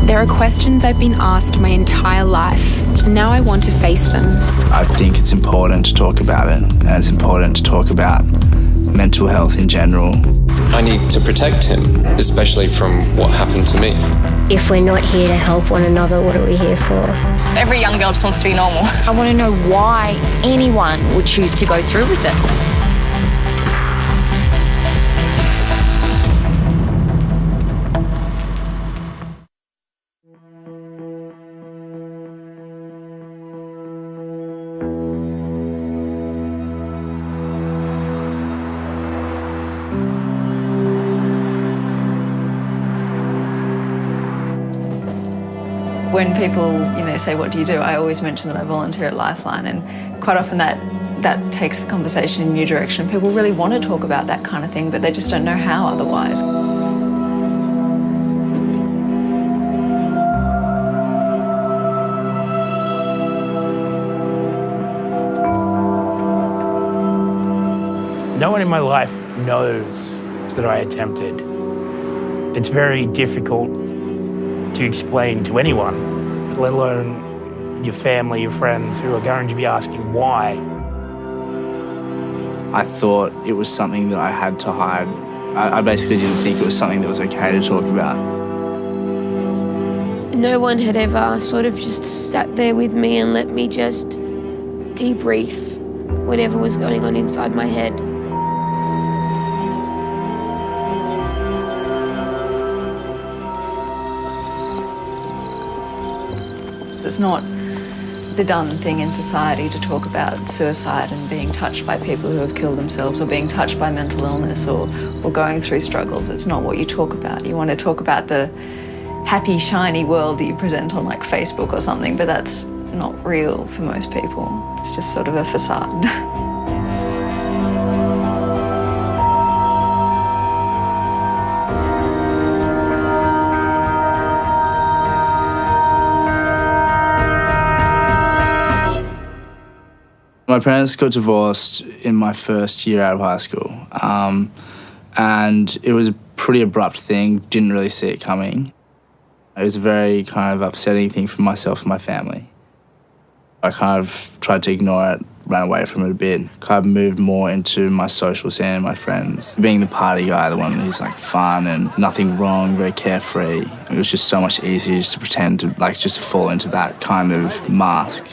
There are questions I've been asked my entire life, and now I want to face them. I think it's important to talk about it, and it's important to talk about mental health in general. I need to protect him, especially from what happened to me. If we're not here to help one another, what are we here for? Every young girl just wants to be normal. I want to know why anyone would choose to go through with it. When people, say, what do you do? I always mention that I volunteer at Lifeline, and quite often that takes the conversation in a new direction. People really want to talk about that kind of thing, but they just don't know how otherwise. No one in my life knows that I attempted. It's very difficult to explain to anyone, let alone your family, your friends, who are going to be asking why. I thought it was something that I had to hide. I basically didn't think it was something that was okay to talk about. No one had ever sort of just sat there with me and let me just debrief whatever was going on inside my head. It's not the done thing in society to talk about suicide and being touched by people who have killed themselves or being touched by mental illness or going through struggles. It's not what you talk about. You want to talk about the happy, shiny world that you present on like Facebook or something, but that's not real for most people. It's just sort of a facade. My parents got divorced in my first year out of high school, and it was a pretty abrupt thing, didn't really see it coming. It was a very kind of upsetting thing for myself and my family. I kind of tried to ignore it, ran away from it a bit, kind of moved more into my social scene and my friends. Being the party guy, the one who's like fun and nothing wrong, very carefree. It was just so much easier just to pretend to just to fall into that kind of mask.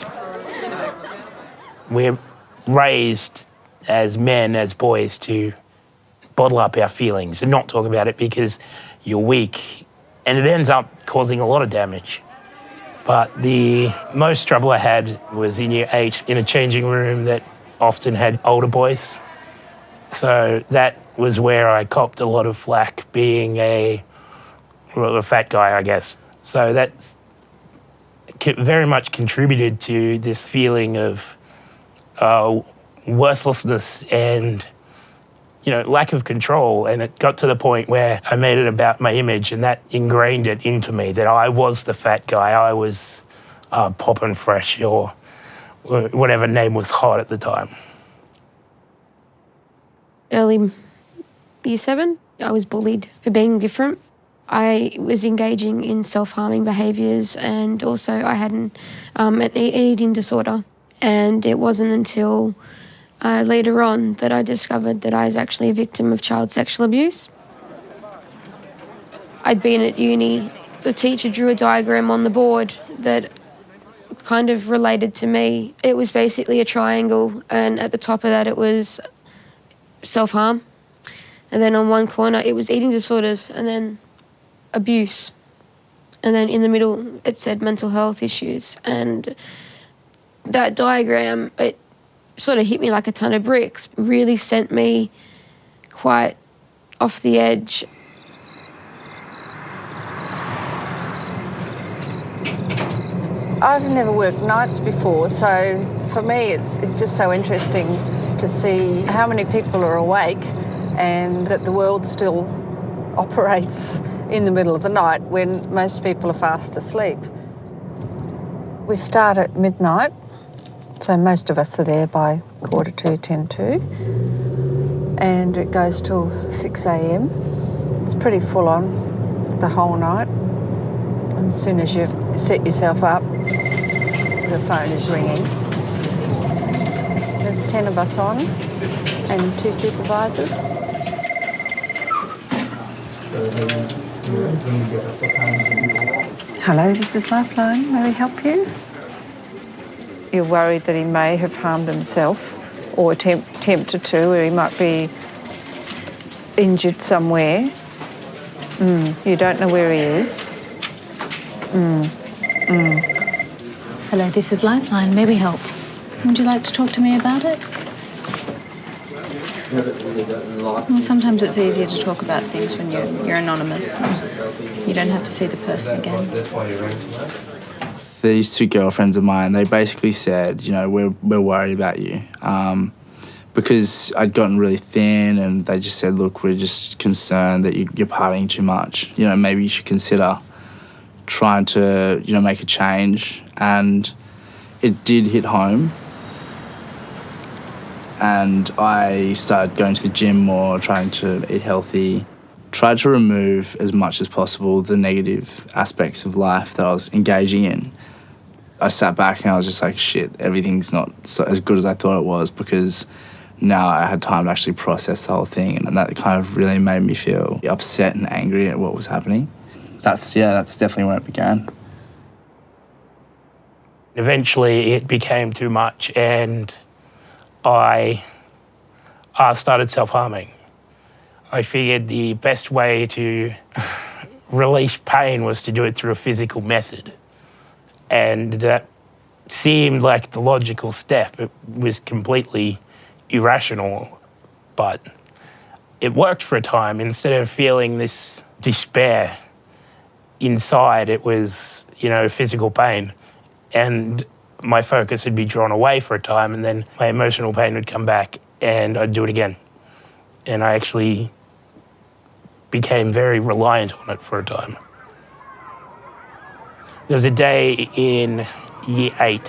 We're raised as men, as boys, to bottle up our feelings and not talk about it because you're weak, and it ends up causing a lot of damage. But the most trouble I had was in year 8 in a changing room that often had older boys. So that was where I copped a lot of flack, being a fat guy, I guess. So that's very much contributed to this feeling of worthlessness and, lack of control. And it got to the point where I made it about my image, and that ingrained it into me that I was the fat guy. I was Poppin' Fresh or whatever name was hot at the time. Early year 7, I was bullied for being different. I was engaging in self-harming behaviours, and also I had an eating disorder. And it wasn't until later on that I discovered that I was actually a victim of child sexual abuse. I'd been at uni, the teacher drew a diagram on the board that kind of related to me. It was basically a triangle, and at the top of that it was self-harm. And then on one corner it was eating disorders, and then abuse. And then in the middle it said mental health issues. And that diagram, it sort of hit me like a ton of bricks, really sent me quite off the edge. I've never worked nights before, so for me it's just so interesting to see how many people are awake and that the world still operates in the middle of the night when most people are fast asleep. We start at midnight. So most of us are there by 1:45, 10:02, and it goes till 6 a.m. It's pretty full on the whole night. As soon as you set yourself up, the phone is ringing. There's 10 of us on and 2 supervisors. Hello, this is Lifeline. May we help you? You're worried that he may have harmed himself or attempted to, or he might be injured somewhere. You don't know where he is. Hello, this is Lifeline. May we help? Would you like to talk to me about it? Well, sometimes it's easier to talk about things when you're anonymous. You don't have to see the person again. These 2 girlfriends of mine, they basically said, you know, we're worried about you. Because I'd gotten really thin, and they just said, look, we're just concerned that you're partying too much. You know, maybe you should consider trying to, you know, make a change. And it did hit home. And I started going to the gym more, trying to eat healthy, tried to remove as much as possible the negative aspects of life that I was engaging in. I sat back and I was just like, shit, everything's not as good as I thought it was, because now I had time to actually process the whole thing, and that kind of really made me feel upset and angry at what was happening. That's definitely where it began. Eventually it became too much, and I started self-harming. I figured the best way to release pain was to do it through a physical method. And that seemed like the logical step. It was completely irrational, but it worked for a time. Instead of feeling this despair inside, it was, you know, physical pain. And my focus would be drawn away for a time, and then my emotional pain would come back and I'd do it again. And I actually became very reliant on it for a time. There was a day in year 8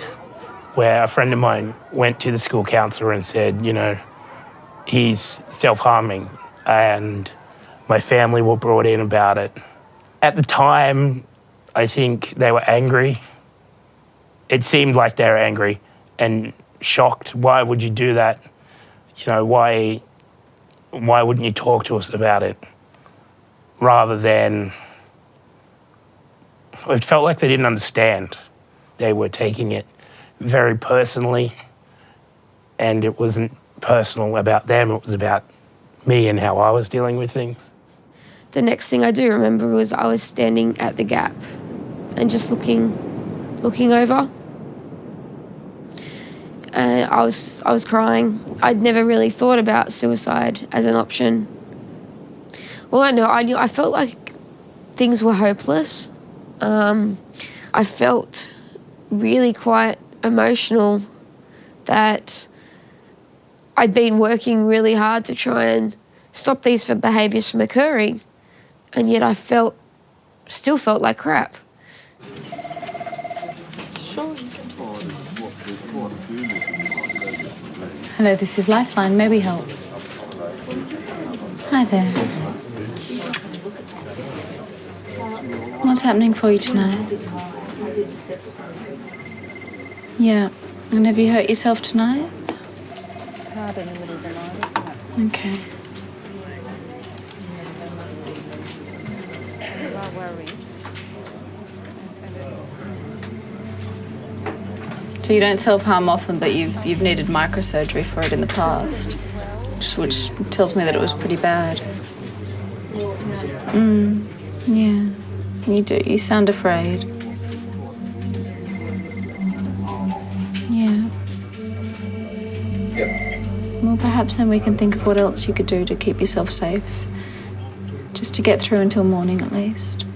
where a friend of mine went to the school counsellor and said, you know, he's self-harming, and my family were brought in about it. At the time, I think they were angry. It seemed like they were angry and shocked. Why would you do that? You know, why wouldn't you talk to us about it? Rather than, it felt like they didn't understand. They were taking it very personally, and it wasn't personal about them, it was about me and how I was dealing with things. The next thing I do remember was I was standing at the gap and just looking over. And I was crying. I'd never really thought about suicide as an option. Well, I felt like things were hopeless. I felt really quite emotional that I'd been working really hard to try and stop these behaviours from occurring, and yet I still felt like crap. Hello, this is Lifeline. May we help? Hi there. What's happening for you tonight? Yeah. And have you hurt yourself tonight? It's hard in the middle of the night, isn't it? Okay. You are worried. So you don't self-harm often, but you've needed microsurgery for it in the past, which tells me that it was pretty bad. Yeah, you do. You sound afraid. Yeah. Well, perhaps then we can think of what else you could do to keep yourself safe, just to get through until morning at least.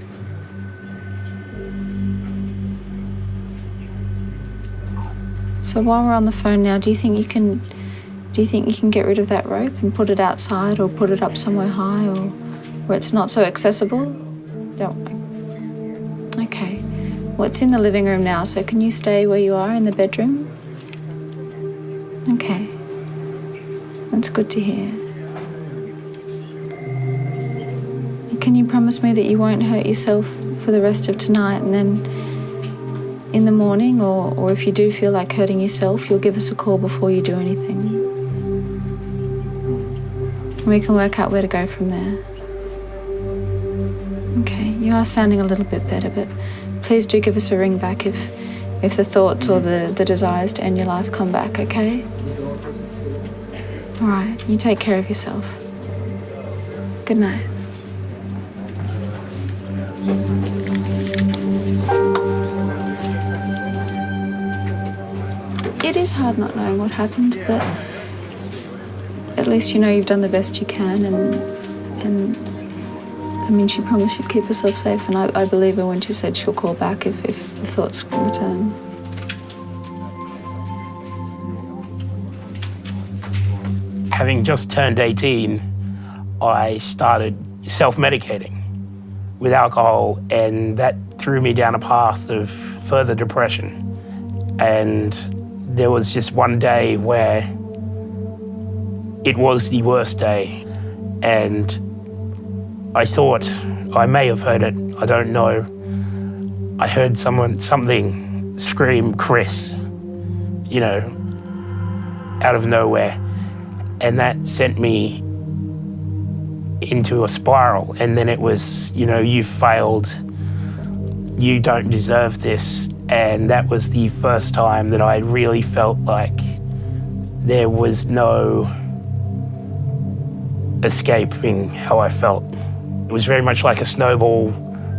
So while we're on the phone now, do you think you can get rid of that rope and put it outside, or put it up somewhere high, or where it's not so accessible? Okay. Well, it's in the living room now, so can you stay where you are in the bedroom? Okay. That's good to hear. Can you promise me that you won't hurt yourself for the rest of tonight, and then in the morning, or if you do feel like hurting yourself, you'll give us a call before you do anything. And we can work out where to go from there. Okay, you are sounding a little bit better, but please do give us a ring back if the thoughts or the desires to end your life come back, okay? All right, you take care of yourself. Good night. It is hard not knowing what happened, but at least you know you've done the best you can, and I mean, she promised she'd keep herself safe, and I believe her when she said she'll call back if the thoughts return. Having just turned 18, I started self-medicating with alcohol, and that threw me down a path of further depression. And there was just one day where it was the worst day, and I thought, I may have heard it, I don't know. I heard something scream, "Chris," you know, out of nowhere. And that sent me into a spiral. And then it was, you know, you failed, you don't deserve this. And that was the first time that I really felt like there was no escaping how I felt. It was very much like a snowball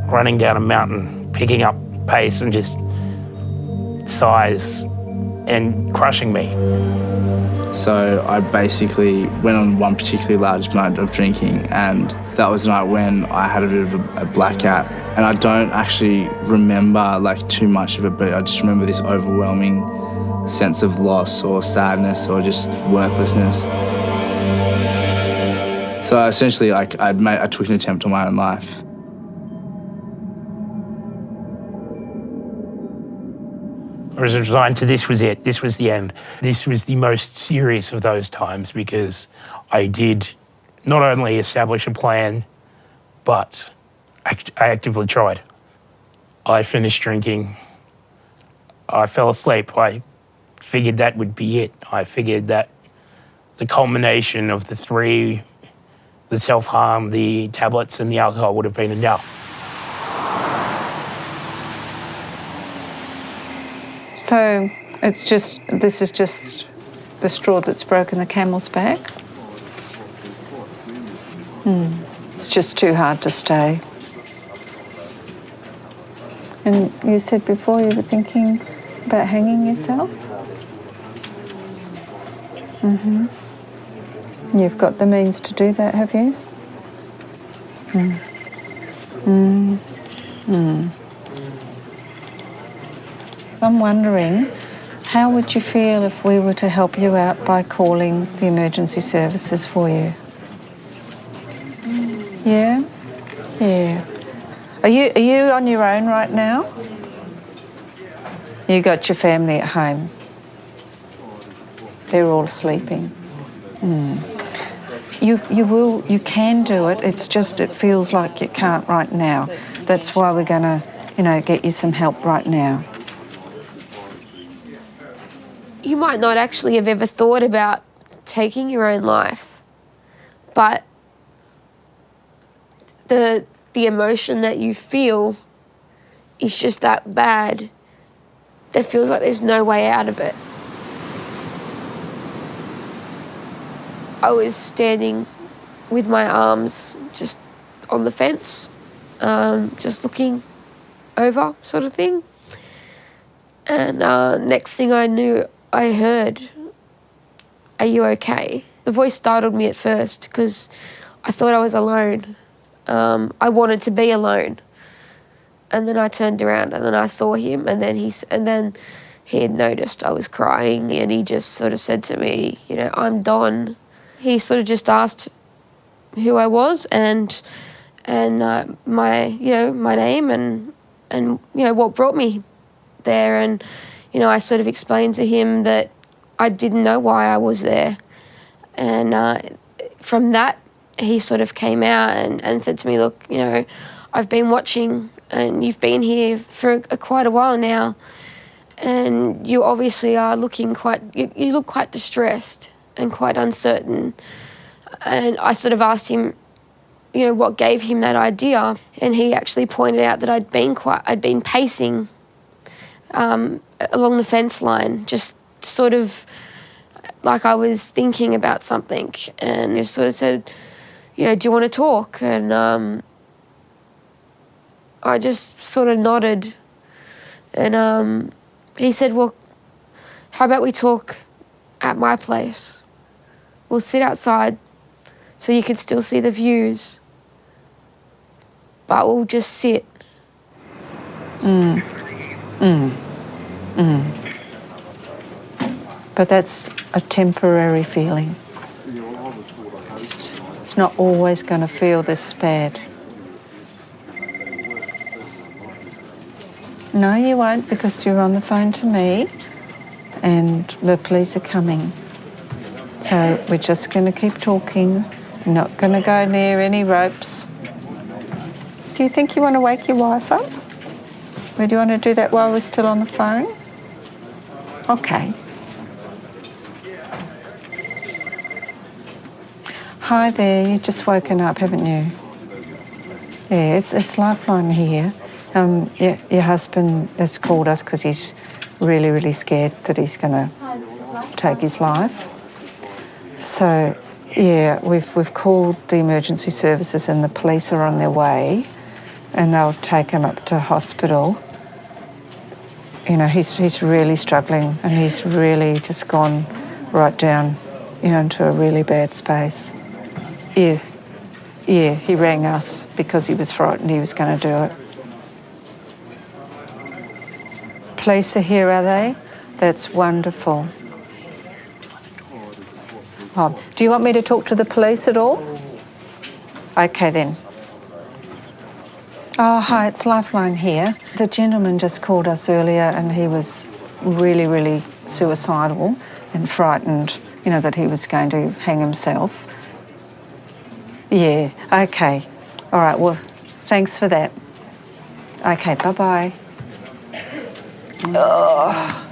running down a mountain, picking up pace and just size and crushing me. So I basically went on one particularly large night of drinking, and that was the night when I had a bit of a blackout. And I don't actually remember like too much of it, but I just remember this overwhelming sense of loss or sadness or just worthlessness. So essentially, like I took an attempt on my own life. I was resigned to this was it, this was the end. This was the most serious of those times because I did not only establish a plan, but I actively tried. I finished drinking. I fell asleep. I figured that would be it. I figured that the culmination of the three, the self-harm, the tablets and the alcohol would have been enough. So this is just the straw that's broken the camel's back? It's just too hard to stay. And you said before you were thinking about hanging yourself? You've got the means to do that, have you? I'm wondering, how would you feel if we were to help you out by calling the emergency services for you? Yeah? Yeah. Are you on your own right now? You got your family at home? They're all sleeping. You can do it. It's just it feels like you can't right now. That's why we're going to, get you some help right now. You might not actually have ever thought about taking your own life, but the emotion that you feel is just that bad that feels like there's no way out of it. I was standing with my arms just on the fence, just looking over sort of thing. And next thing I knew, I heard, "Are you okay?" The voice startled me at first because I thought I was alone. I wanted to be alone. And then I turned around and then I saw him, and then he had noticed I was crying, and he just sort of said to me, "I'm Don." He sort of just asked who I was and my name and what brought me there, and I sort of explained to him that I didn't know why I was there. And from that, he sort of came out and said to me, "Look, I've been watching and you've been here for quite a while now, and you obviously are looking you look quite distressed and quite uncertain. And I sort of asked him, you know, what gave him that idea, and he actually pointed out that I'd been pacing along the fence line, just sort of like I was thinking about something, and he sort of said, you know, do you want to talk? And I just sort of nodded, and he said, well, how about we talk at my place? We'll sit outside so you can still see the views, but we'll just sit. But that's a temporary feeling. It's not always going to feel this bad. No, you won't, because you're on the phone to me and the police are coming. So we're just going to keep talking. We're not going to go near any ropes. Do you think you want to wake your wife up? Or do you want to do that while we're still on the phone? Okay. Hi there, you've just woken up, haven't you? Yeah, it's Lifeline here. Your husband has called us because he's really, really scared that he's going to take his life. So, yeah, we've called the emergency services and the police are on their way and they'll take him up to hospital. You know, he's really struggling and he's really just gone right down, you know, into a really bad space. Yeah, he rang us because he was frightened he was going to do it. Police are here, are they? That's wonderful. Oh, do you want me to talk to the police at all? Okay then. Oh, hi, it's Lifeline here. The gentleman just called us earlier and he was really, really suicidal and frightened, you know, that he was going to hang himself. Yeah, okay. All right, well, thanks for that. Okay, bye-bye. Oh.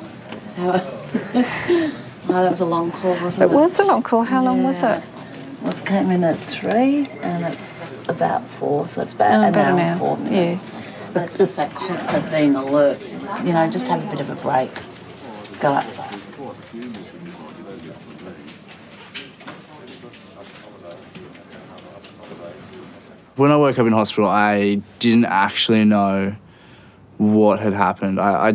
Oh, that was a long call, wasn't it? It was a long call. How long was it? It came in at 3 and it's about 4, so it's about an hour and 4 minutes. Yeah. But it's just that constant being alert. You know, just have a bit of a break. Go outside. When I woke up in hospital, I didn't actually know what had happened. I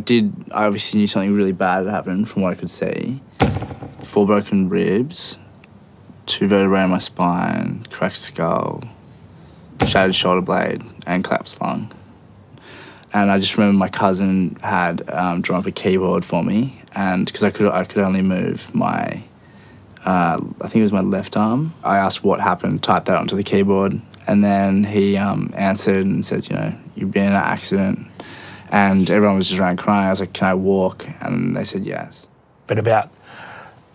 obviously knew something really bad had happened from what I could see. 4 broken ribs, 2 vertebrae in my spine, cracked skull, shattered shoulder blade, and collapsed lung. And I just remember my cousin had drawn up a keyboard for me, and because I could only move my, I think it was my left arm. I asked what happened, typed that onto the keyboard, and then he answered and said, you know, you've been in an accident. And everyone was just around crying. I was like, can I walk? And they said yes. But about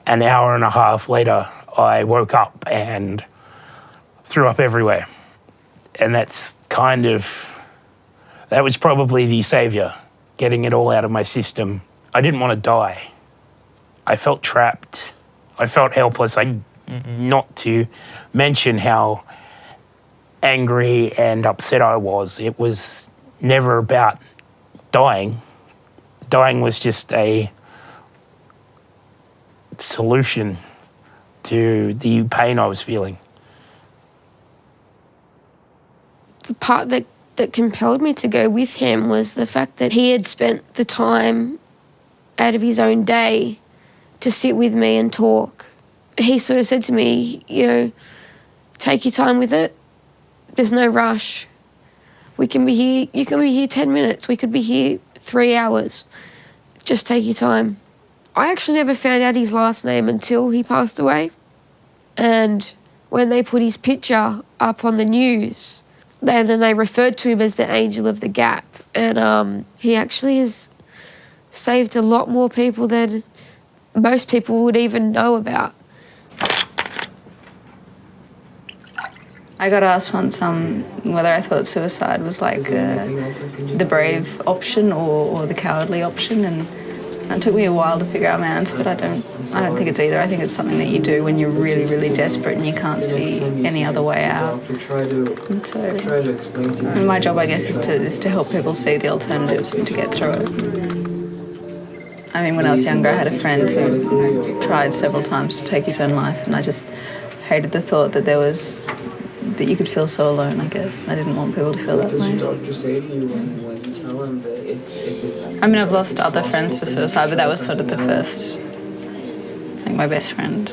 an hour and a half later, I woke up and threw up everywhere. And that was probably the saviour, getting it all out of my system. I didn't want to die. I felt trapped. I felt helpless. Not to mention how angry and upset I was. It was never about dying. Dying was just a solution to the pain I was feeling. The part that compelled me to go with him was the fact that he had spent the time out of his own day to sit with me and talk. He sort of said to me, you know, take your time with it. There's no rush. We can be here, you can be here 10 minutes. We could be here 3 hours. Just take your time. I actually never found out his last name until he passed away. And when they put his picture up on the news, then they referred to him as the Angel of the Gap. And he actually has saved a lot more people than most people would even know about. I got asked once whether I thought suicide was like the brave option or the cowardly option, and it took me a while to figure out my answer, but I don't think it's either. I think it's something that you do when you're really, really desperate and you can't see any other way out. And so my job, I guess, is to help people see the alternatives and to get through it. I mean, when I was younger, I had a friend who tried several times to take his own life, and I just hated the thought that that you could feel so alone, I guess. I didn't want people to feel that way. I mean, I've lost other friends to suicide, but that was sort of the first, I think, my best friend.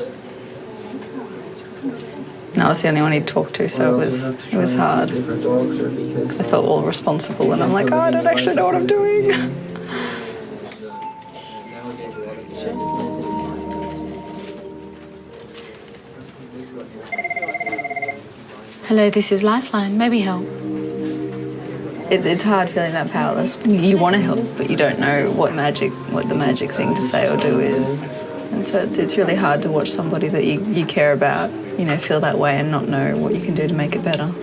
And I was the only one he'd talk to, so it was hard. Because I felt all responsible, and I'm like, oh, I don't actually know what I'm doing. Hello, this is Lifeline. Maybe help. It's hard feeling that powerless. You want to help, but you don't know what the magic thing to say or do is. And so it's really hard to watch somebody that you care about, feel that way and not know what you can do to make it better.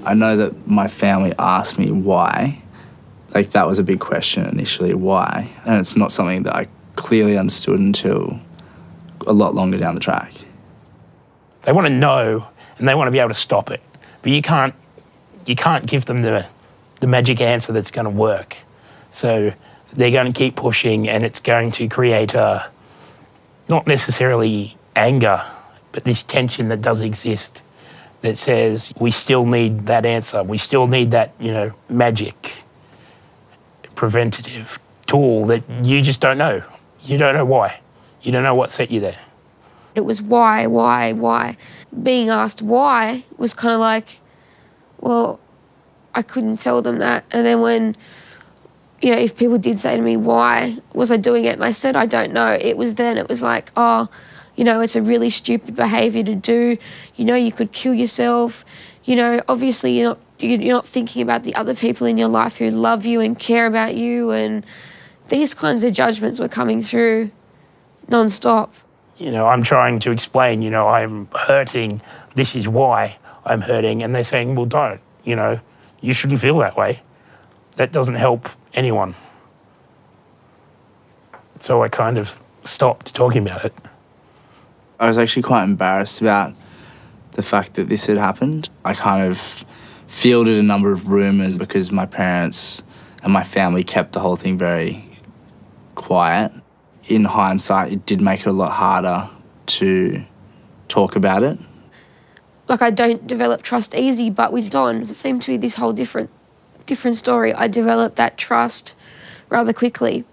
I know that my family asked me why. Like, that was a big question initially, why? And it's not something that I clearly understood until a lot longer down the track. They want to know and they want to be able to stop it, but you can't give them the magic answer that's going to work. So they're going to keep pushing, and it's going to create not necessarily anger, but this tension that does exist that says we still need that answer, we still need that magic preventative tool that you just don't know. You don't know why. You don't know what set you there. It was why. Being asked why was kind of like, well, I couldn't tell them that. And then when, if people did say to me, why was I doing it? And I said, I don't know. It was like, oh, it's a really stupid behaviour to do. You could kill yourself. Obviously you're not thinking about the other people in your life who love you and care about you. And these kinds of judgments were coming through non-stop. I'm trying to explain, I'm hurting, this is why I'm hurting, and they're saying, well, don't, you shouldn't feel that way. That doesn't help anyone. So I kind of stopped talking about it. I was actually quite embarrassed about the fact that this had happened. I kind of fielded a number of rumours because my parents and my family kept the whole thing very quiet. In hindsight, it did make it a lot harder to talk about it. Like, I don't develop trust easy, but with Don, it seemed to be this whole different story. I developed that trust rather quickly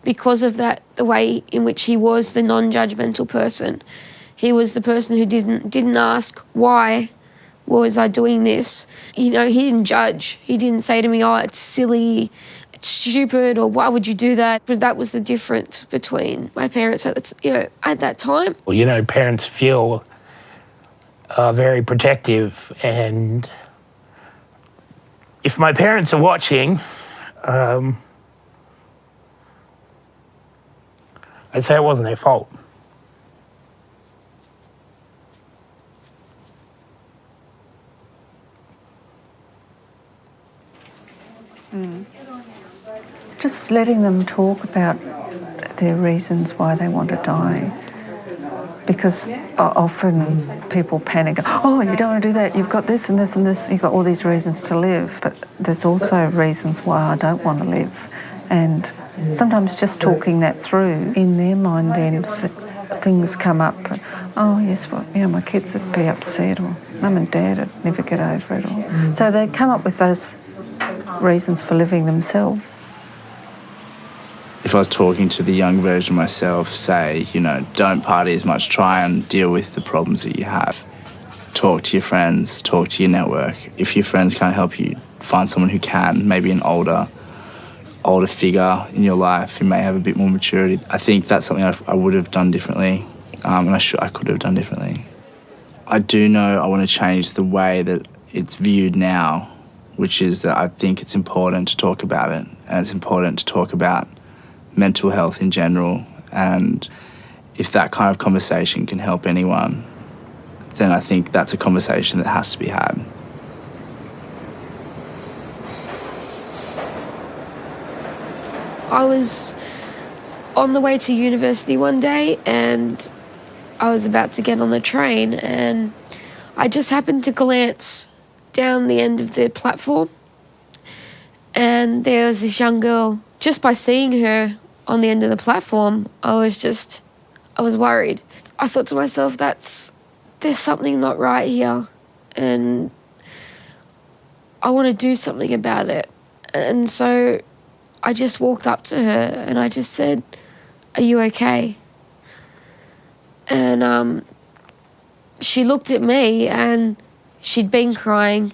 because of that, the way in which he was the non-judgmental person. He was the person who didn't ask why was I doing this. He didn't judge. He didn't say to me, oh, it's silly, stupid, or why would you do that? Because that was the difference between my parents at that time. Well, parents feel very protective, and if my parents are watching, I'd say it wasn't their fault. Just letting them talk about their reasons why they want to die. Because often people panic, oh, you don't want to do that, you've got this and this and this, you've got all these reasons to live. But there's also reasons why I don't want to live. And sometimes just talking that through, in their mind then things come up. Oh, yes, well, my kids would be upset, or mum and dad would never get over it. Or, so they come up with those reasons for living themselves. If I was talking to the young version of myself, say, don't party as much, try and deal with the problems that you have. Talk to your friends, talk to your network. If your friends can't help you, find someone who can, maybe an older figure in your life who may have a bit more maturity. I think that's something I would have done differently, and I could have done differently. I do know I want to change the way that it's viewed now, which is that I think it's important to talk about it, and it's important to talk about mental health in general. And if that kind of conversation can help anyone, then I think that's a conversation that has to be had. I was on the way to university one day and I was about to get on the train and I just happened to glance down the end of the platform and there was this young girl. Just by seeing her on the end of the platform, I was worried. I thought to myself, there's something not right here and I want to do something about it. And so I just walked up to her and I just said, "Are you okay?" And she looked at me and she'd been crying.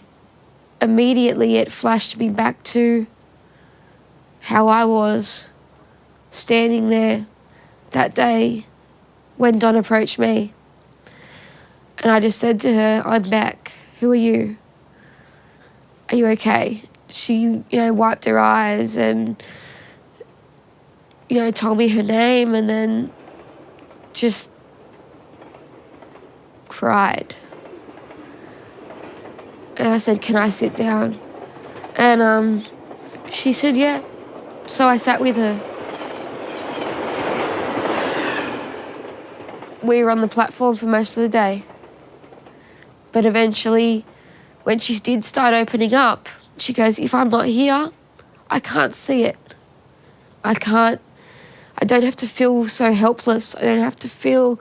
Immediately it flashed me back to how I was standing there that day when Don approached me. And I just said to her, "I'm back. Who are you? Are you okay?" She, wiped her eyes and, told me her name and then just cried. And I said, "Can I sit down?" And she said, "Yeah." So I sat with her. We were on the platform for most of the day. But eventually, when she did start opening up, she goes, "If I'm not here, I can't see it. I don't have to feel so helpless. I don't have to feel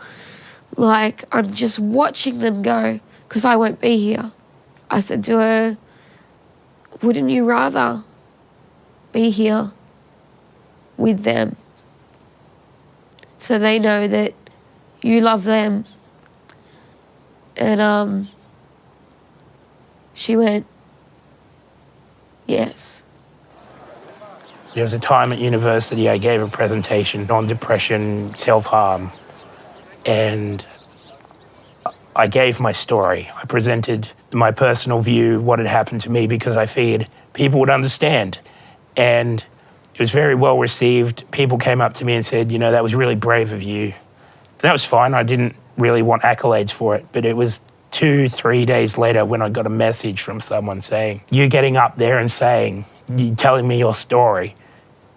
like I'm just watching them go because I won't be here." I said to her, "Wouldn't you rather be here with them so they know that you love them?" And she went, "Yes." There was a time at university I gave a presentation on depression, self-harm, and I gave my story. I presented my personal view, what had happened to me, because I feared people would understand. And it was very well received. People came up to me and said, "That was really brave of you." And that was fine. I didn't really want accolades for it, but it was 2-3 days later when I got a message from someone saying, "You getting up there and you telling me your story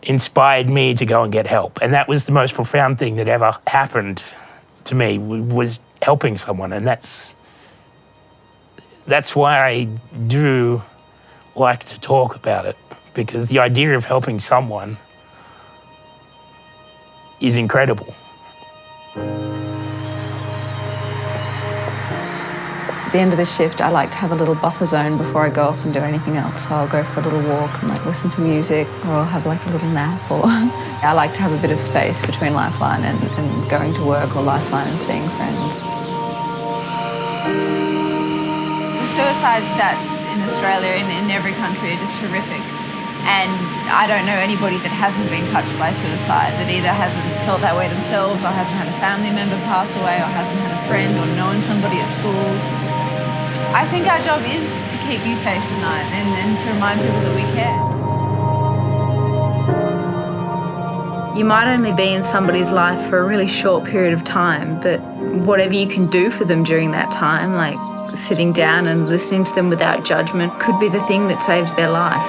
inspired me to go and get help." And that was the most profound thing that ever happened to me, was helping someone. And that's why I do like to talk about it, because the idea of helping someone is incredible. At the end of the shift, I like to have a little buffer zone before I go off and do anything else. So I'll go for a little walk and listen to music, or I'll have a little nap, or I like to have a bit of space between Lifeline and going to work, or Lifeline and seeing friends. The suicide stats in Australia, in every country, are just horrific. And I don't know anybody that hasn't been touched by suicide, that either hasn't felt that way themselves, or hasn't had a family member pass away, or hasn't had a friend or known somebody at school. I think our job is to keep you safe tonight and to remind people that we care. You might only be in somebody's life for a really short period of time, but whatever you can do for them during that time, like sitting down and listening to them without judgment, could be the thing that saves their life.